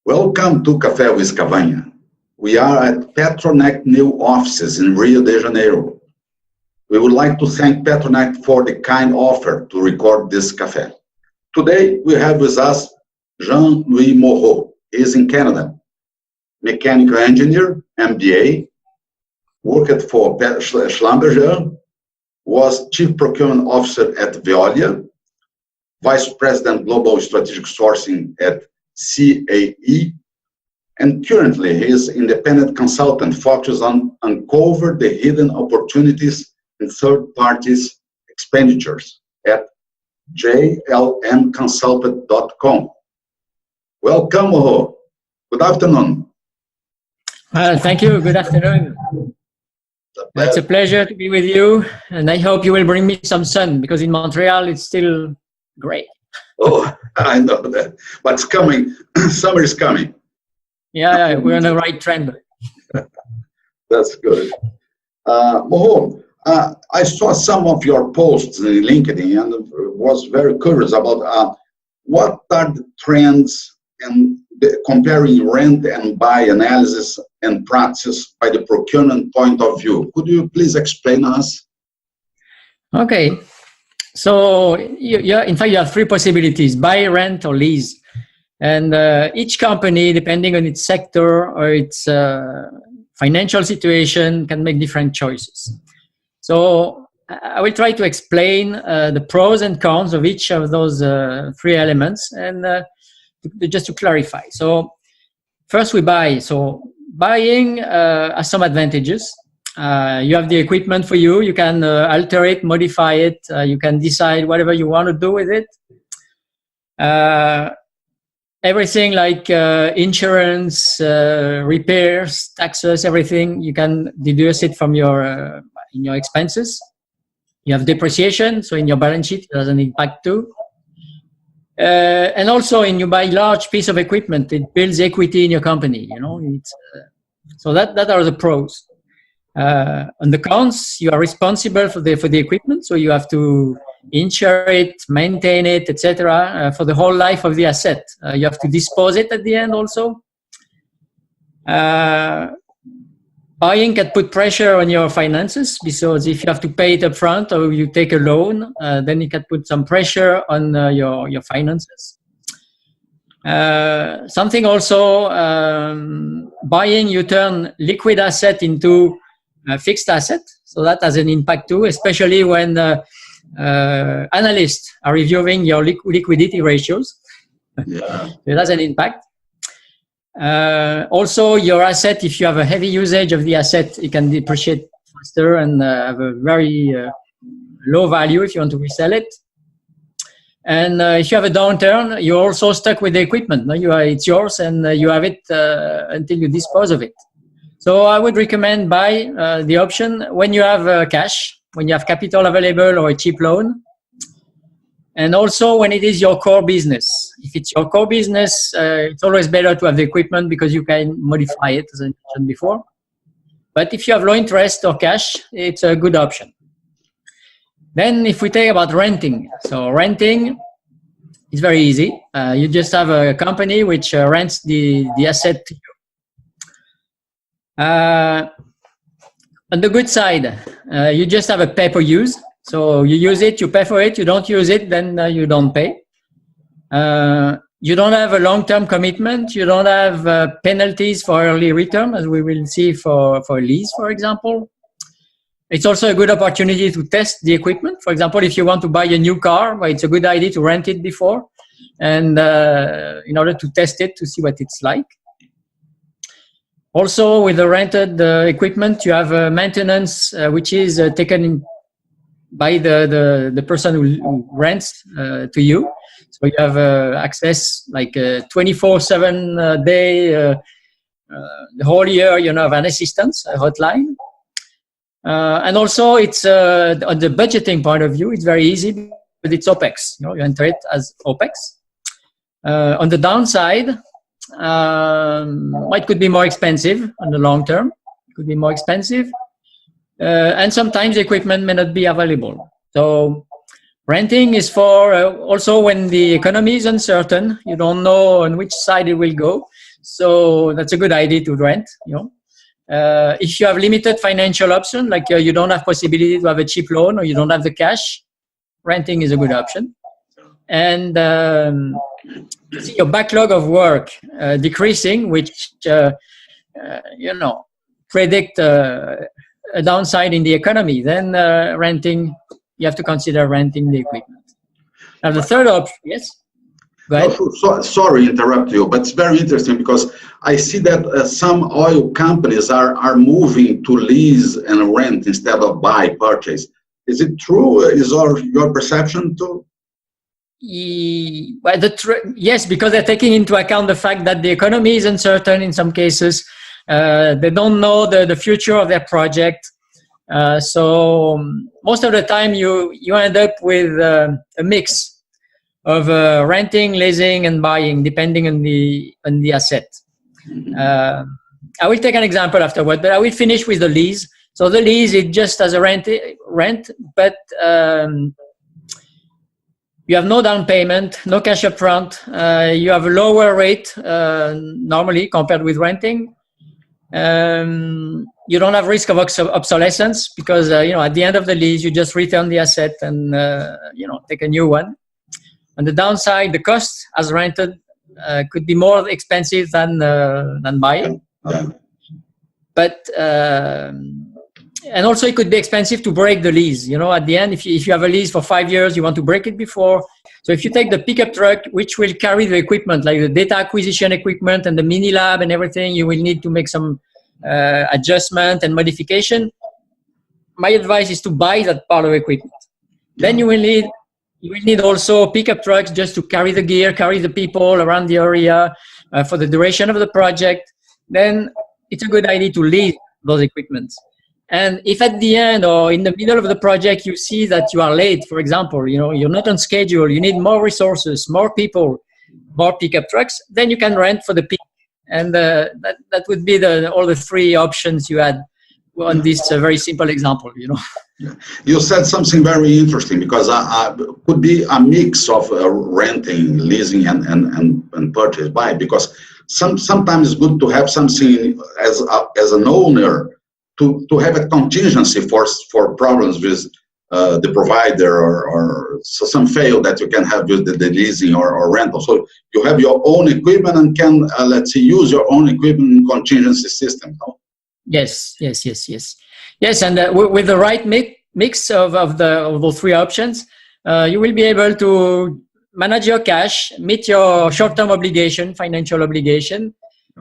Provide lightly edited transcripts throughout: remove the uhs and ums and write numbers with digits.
Welcome to Café with Cavanha. We are at Petronect new offices in Rio de Janeiro. We would like to thank Petronect for the kind offer to record this café. Today, we have with us Louis Moreau. He is in Canada. Mechanical engineer, MBA, worked for Schlumberger, was Chief Procurement Officer at Veolia, Vice President Global Strategic Sourcing at CAE, and currently he is independent consultant focused on uncover the hidden opportunities in third parties expenditures at jlmconsultant.com. Welcome, Moreau. Good afternoon. Thank you. Good afternoon. It's a pleasure to be with you, and I hope you will bring me some sun, because in Montreal it's still gray. Oh, I know that. But it's coming. Summer is coming. Yeah, we're on the right trend. That's good. Moreau, I saw some of your posts in LinkedIn and was very curious about what are the trends and comparing rent and buy analysis and practice by the procurement point of view. Could you please explain us? Okay. So, in fact, you have three possibilities: buy, rent, or lease. And each company, depending on its sector or its financial situation, can make different choices. So I will try to explain the pros and cons of each of those three elements, and just to clarify. So first we buy. So buying has some advantages. You have the equipment for you. You can alter it, modify it. You can decide whatever you want to do with it. Everything like insurance, repairs, taxes, everything, you can deduce it from your in your expenses. You have depreciation, so in your balance sheet it has an impact too. And also, when you buy large piece of equipment, it builds equity in your company. You know, so that are the pros. On the cons, you are responsible for the equipment, so you have to insure it, maintain it, etc. For the whole life of the asset. You have to dispose it at the end also. Buying can put pressure on your finances, because if you have to pay it up front or you take a loan, then it can put some pressure on your finances. Something also, buying, you turn liquid asset into fixed asset, so that has an impact too, especially when analysts are reviewing your liquidity ratios. Yeah. It has an impact. Also, your asset, if you have a heavy usage of the asset, it can depreciate faster and have a very low value if you want to resell it. And if you have a downturn, you're also stuck with the equipment. No? It's yours, and you have it until you dispose of it. So I would recommend buy the option when you have cash, when you have capital available or a cheap loan, and also when it is your core business. If it's your core business, it's always better to have the equipment because you can modify it, as I mentioned before. But if you have low interest or cash, it's a good option. Then if we take about renting, so renting is very easy. You just have a company which rents the asset to you. On the good side, you just have a pay per use. So you use it, you pay for it. You don't use it, then you don't pay. You don't have a long-term commitment. You don't have penalties for early return, as we will see for lease, for example. It's also a good opportunity to test the equipment. For example, if you want to buy a new car, well, it's a good idea to rent it before, and in order to test it, to see what it's like. Also, with the rented equipment, you have maintenance, which is taken in by the person who rents to you. So you have access like 24/7 day, the whole year. You have an assistance, a hotline. And also, it's on the budgeting point of view, it's very easy, but it's OPEX. You enter it as OPEX. On the downside, it could be more expensive on the long term. It could be more expensive. And sometimes the equipment may not be available. So renting is for also when the economy is uncertain. You don't know on which side it will go. So that's a good idea to rent, if you have limited financial option, like you don't have possibility to have a cheap loan or you don't have the cash, renting is a good option. And you see your backlog of work decreasing, which predict a downside in the economy. Then you have to consider renting the equipment. Now the third option, yes. Go ahead. Sorry to interrupt you, but it's very interesting because I see that some oil companies are moving to lease and rent instead of buy, purchase. Is it true? Is your perception too? Yes, because they're taking into account the fact that the economy is uncertain in some cases. They don't know the future of their project. So most of the time you end up with a mix of renting, leasing, and buying, depending on the asset. I will take an example afterward, but I will finish with the lease. So the lease is just as a rent, but you have no down payment, no cash up front. You have a lower rate normally compared with renting. You don't have risk of obsolescence because at the end of the lease you just return the asset and take a new one. On the downside, the cost as rented could be more expensive than buying. But and also it could be expensive to break the lease. At the end, if you have a lease for 5 years, you want to break it before. So if you take the pickup truck, which will carry the equipment, like the data acquisition equipment and the mini lab and everything, you will need to make some adjustment and modification. My advice is to buy that part of equipment. Then you will need also pickup trucks just to carry the gear, carry the people around the area for the duration of the project. Then it's a good idea to lease those equipments. And if at the end or in the middle of the project you see that you are late, for example, you're not on schedule, you need more resources, more people, more pickup trucks, then you can rent for the peak. And that would be all the three options you had on this very simple example. You said something very interesting because could be a mix of renting, leasing, and purchase buy. Because sometimes it's good to have something as an owner to have a contingency for problems with the provider or some fail that you can have with the leasing or rental. So you have your own equipment and can let's say use your own equipment in contingency system. No? Yes. And with the right mix of those three options, you will be able to manage your cash, meet your short-term obligation, financial obligation,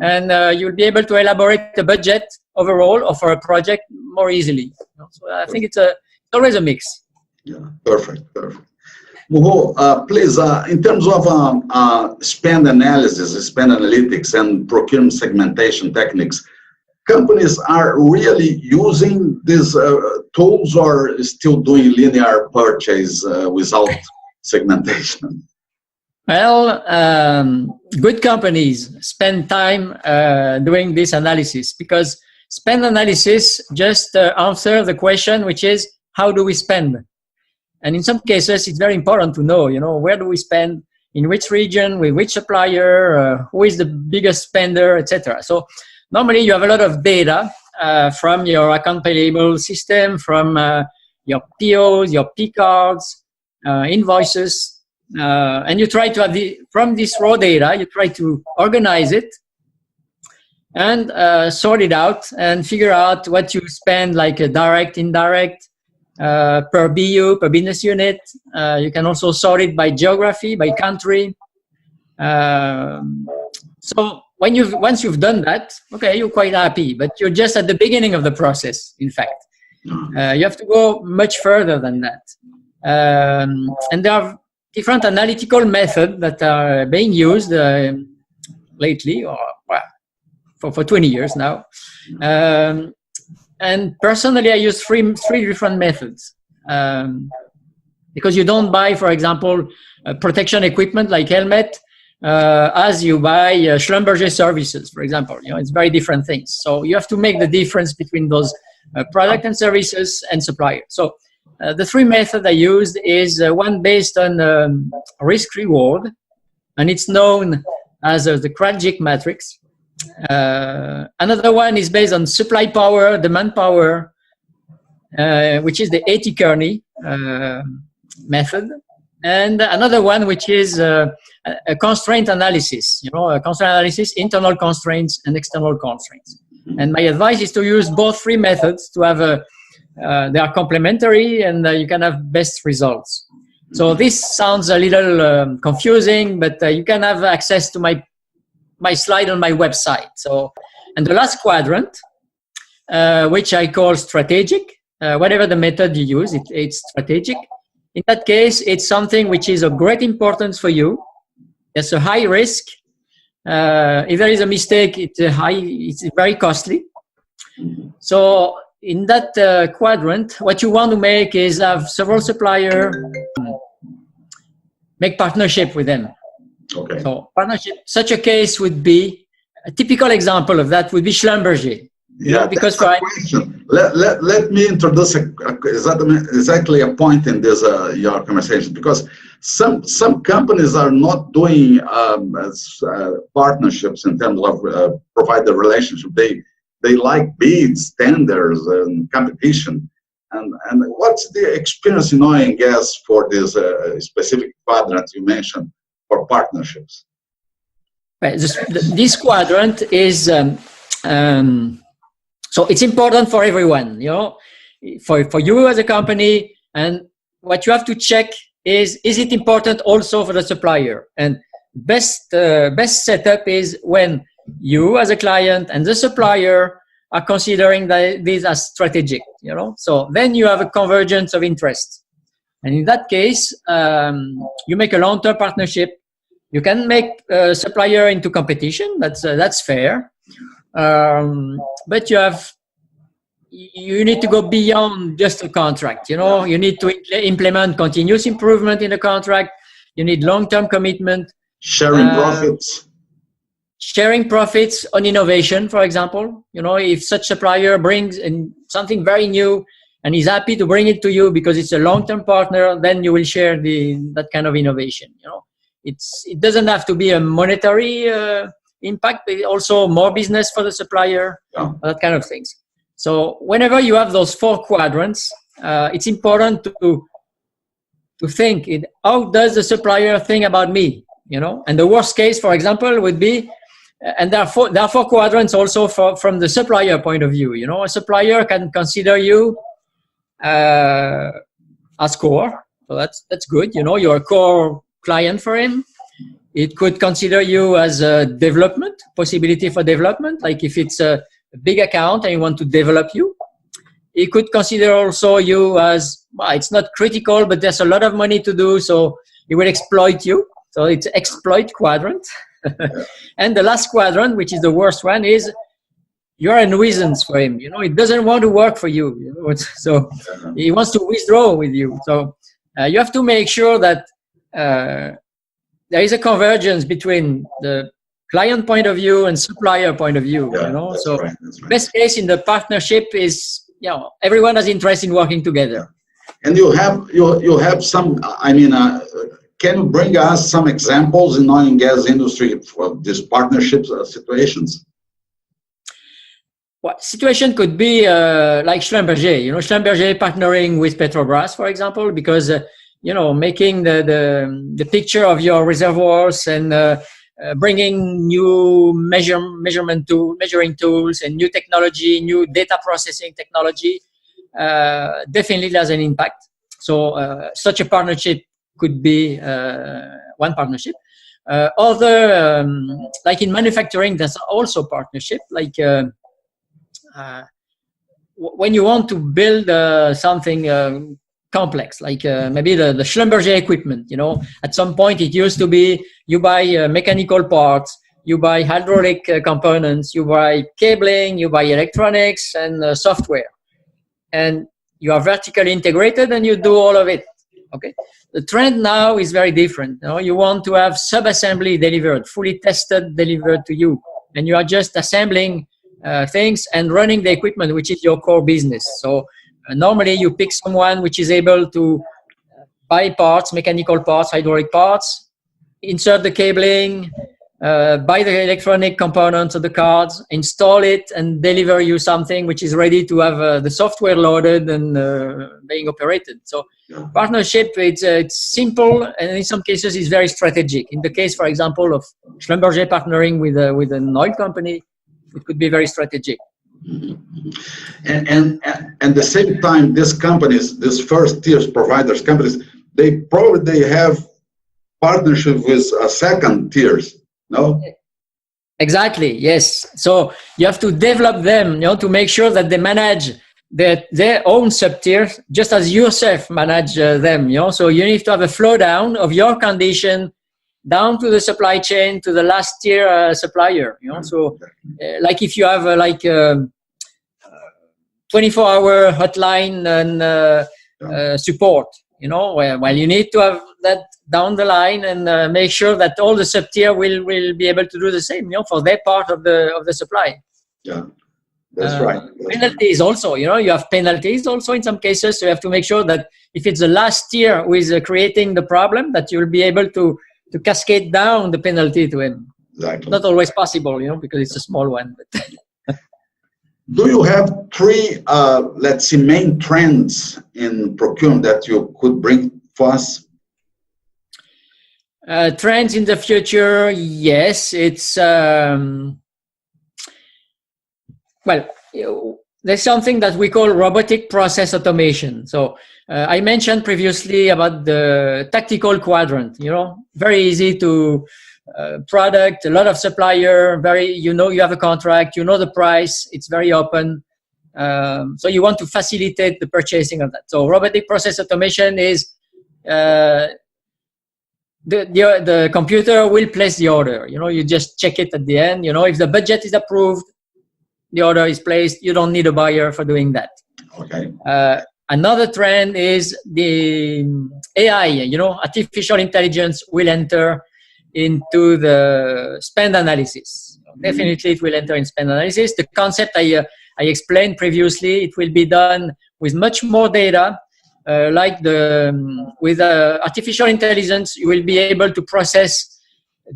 and you'll be able to elaborate the budget overall for a project more easily. So I think it's always a mix. Yeah, perfect. Moreau, please, in terms of spend analysis, spend analytics, and procurement segmentation techniques, companies are really using these tools or still doing linear purchase without segmentation? Well, good companies spend time doing this analysis because spend analysis just answer the question, which is, how do we spend? And in some cases, it's very important to know, where do we spend, in which region, with which supplier, who is the biggest spender, etc. So normally you have a lot of data from your account payable system, from your POs, your P cards, invoices, and you try to have from this raw data, you try to organize it and sort it out and figure out what you spend, like a direct, indirect, per BU, per business unit. You can also sort it by geography, by country. So once you've done that, okay, you're quite happy, but you're just at the beginning of the process, in fact. You have to go much further than that. And there are different analytical methods that are being used lately, or for 20 years now. And personally, I use three different methods. Because you don't buy, for example, protection equipment like helmet, as you buy Schlumberger services, for example. It's very different things. So you have to make the difference between those product and services and suppliers. So the three methods I used is one based on risk-reward, and it's known as the Krajcik matrix. Another one is based on supply power, demand power, which is the A.T. method. And another one, which is a constraint analysis, a constraint analysis, internal constraints and external constraints. And my advice is to use both three methods to have they are complementary and you can have best results. So this sounds a little confusing, but you can have access to my slide on my website. So, and the last quadrant, which I call strategic, whatever the method you use, it's strategic. In that case, it's something which is of great importance for you. There's a high risk. If there is a mistake, it's very costly. So in that quadrant, what you want to make is have several suppliers, make partnership with them. Okay. So partnership, such a case would be, a typical example of that would be Schlumberger. Yeah, because that's a question. Let me introduce exactly a point in this your conversation, because some companies are not doing partnerships in terms of provide the relationship. They like bids, tenders, and competition. And what's the experience in oil and gas for this specific quadrant you mentioned for partnerships? Right. This quadrant is. So it's important for everyone, for you as a company, and what you have to check is it important also for the supplier? And best setup is when you as a client and the supplier are considering that these are strategic, so then you have a convergence of interest. And in that case, you make a long-term partnership. You can make a supplier into competition, that's fair. But you need to go beyond just a contract. You need to implement continuous improvement in the contract. You need long-term commitment. Sharing profits on innovation, for example. If such supplier brings in something very new and is happy to bring it to you because it's a long-term partner, then you will share that kind of innovation. It doesn't have to be a monetary impact, but also more business for the supplier, that kind of things. So whenever you have those four quadrants, it's important to think, how does the supplier think about me? And the worst case, for example, would be, and there are four quadrants also from the supplier point of view. A supplier can consider you as core, so that's good. You're a core client for him. It could consider you as a development, possibility for development, like if it's a big account and you want to develop you. It could consider also you as, it's not critical, but there's a lot of money to do, so it will exploit you. So it's exploit quadrant. And the last quadrant, which is the worst one, is you're a nuisance for him. It doesn't want to work for you. So he wants to withdraw with you. So you have to make sure that there is a convergence between the client point of view and supplier point of view. So right. Best case in the partnership is, everyone has interest in working together. And you have some, can you bring us some examples in oil and gas industry for these partnership situations? Well, situation could be like Schlumberger. Schlumberger partnering with Petrobras, for example, because making the picture of your reservoirs and bringing new measuring tools and new technology, new data processing technology, definitely has an impact. So such a partnership could be one partnership. Other, like in manufacturing, there's also partnership. Like when you want to build something complex, like maybe the Schlumberger equipment, at some point it used to be you buy mechanical parts, you buy hydraulic components, you buy cabling, you buy electronics and software, and you are vertically integrated and you do all of it. Okay. The trend now is very different. You want to have sub-assembly delivered, fully tested, delivered to you, and you are just assembling things and running the equipment, which is your core business. So normally you pick someone which is able to buy parts, mechanical parts, hydraulic parts, insert the cabling, buy the electronic components of the cards, install it, and deliver you something which is ready to have the software loaded and being operated. So partnership, it's simple, and in some cases it's very strategic. In the case, for example, of Schlumberger partnering with an oil company, it could be very strategic. And at the same time, these companies, these first tier providers companies, they have partnership with second tiers. No? Exactly, yes. So you have to develop them, to make sure that they manage their own sub-tiers, just as yourself manage them, So you need to have a flow down of your condition down to the supply chain, to the last tier supplier, So like if you have 24-hour hotline and support, well, you need to have that down the line and make sure that all the sub-tier will be able to do the same, for their part of the supply. Yeah, that's right. Penalties also, you have penalties also in some cases. So you have to make sure that if it's the last tier who is creating the problem, that you'll be able to cascade down the penalty to him. Exactly. Not always possible, because it's a small one. But do you have three, let's say, main trends in procurement that you could bring for us? Trends in the future, yes. It's there's something that we call robotic process automation. So I mentioned previously about the tactical quadrant. Very easy to product, a lot of supplier, you have a contract, the price, it's very open. So you want to facilitate the purchasing of that. So robotic process automation is the computer will place the order. You just check it at the end. If the budget is approved, the order is placed. You don't need a buyer for doing that. Okay. Another trend is the AI. Artificial intelligence will enter into the spend analysis. Definitely, it will enter in spend analysis. The concept I explained previously, it will be done with much more data. With artificial intelligence, you will be able to process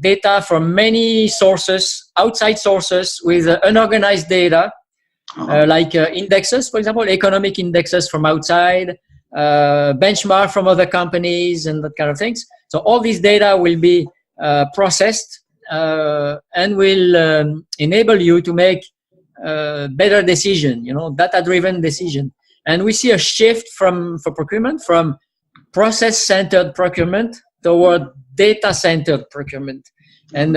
data from many sources, outside sources, with unorganized data, indexes, for example, economic indexes from outside, benchmark from other companies, and that kind of things. So all these data will be processed and will enable you to make better decision, data-driven decision. And we see a shift for procurement from process-centered procurement toward data-centered procurement. And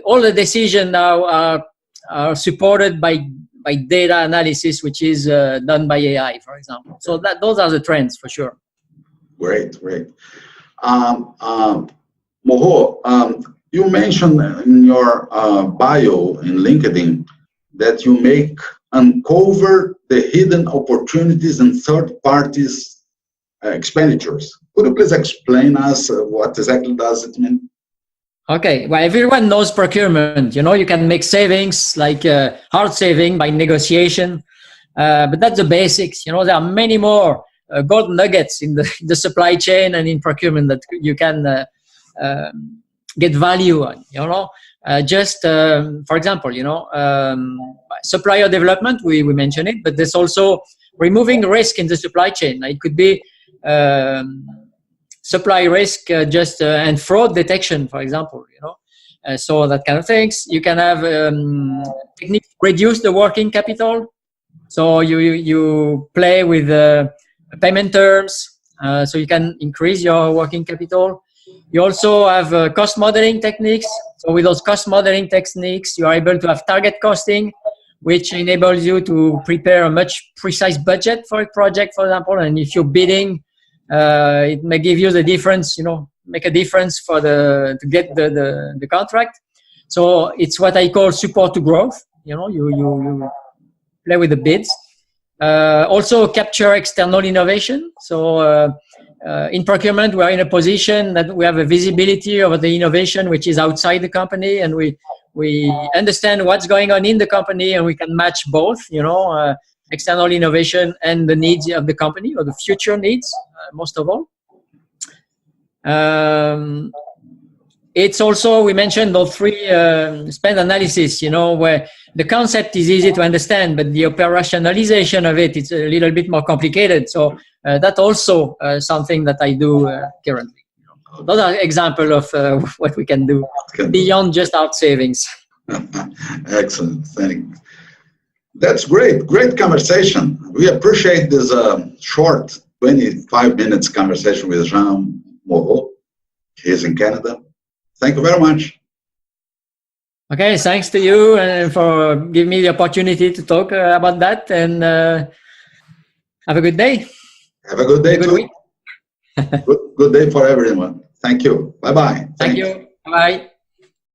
all the decisions now are supported by data analysis, which is done by AI, for example. So those are the trends for sure. Great. Moreau, you mentioned in your bio in LinkedIn that you uncover the hidden opportunities in third parties expenditures. Could you please explain us what exactly does it mean? Okay, well, everyone knows procurement. You can make savings, like hard saving by negotiation, but that's the basics. There are many more gold nuggets in the supply chain and in procurement that you can get value on. For example, supplier development, we mentioned it, but there's also removing risk in the supply chain. It could be supply risk and fraud detection, for example, so that kind of things. You can have techniques reduce the working capital. So you play with payment terms, so you can increase your working capital. You also have cost modeling techniques. So with those cost modeling techniques, you are able to have target costing, which enables you to prepare a much precise budget for a project, for example. And if you're bidding, it may give you the difference, make a difference to get the contract. So it's what I call support to growth. You play with the bids. Also capture external innovation. So in procurement, we are in a position that we have a visibility over the innovation which is outside the company, and we understand what's going on in the company, and we can match both, external innovation and the needs of the company, or the future needs, most of all. it's also, we mentioned those three spend analysis, where the concept is easy to understand, but the operationalization of it, it's a little bit more complicated. So that's also something that I do currently. Those are examples of what we can do beyond just out savings. Excellent, thanks. That's great, great conversation. We appreciate this short 25 minutes conversation with Jean Moreau. He's in Canada. Thank you very much. Okay, thanks to you for giving me the opportunity to talk about that, and have a good day. Have a good day too. Week. Good day for everyone. Thank you. Bye-bye. Thank you. Bye-bye.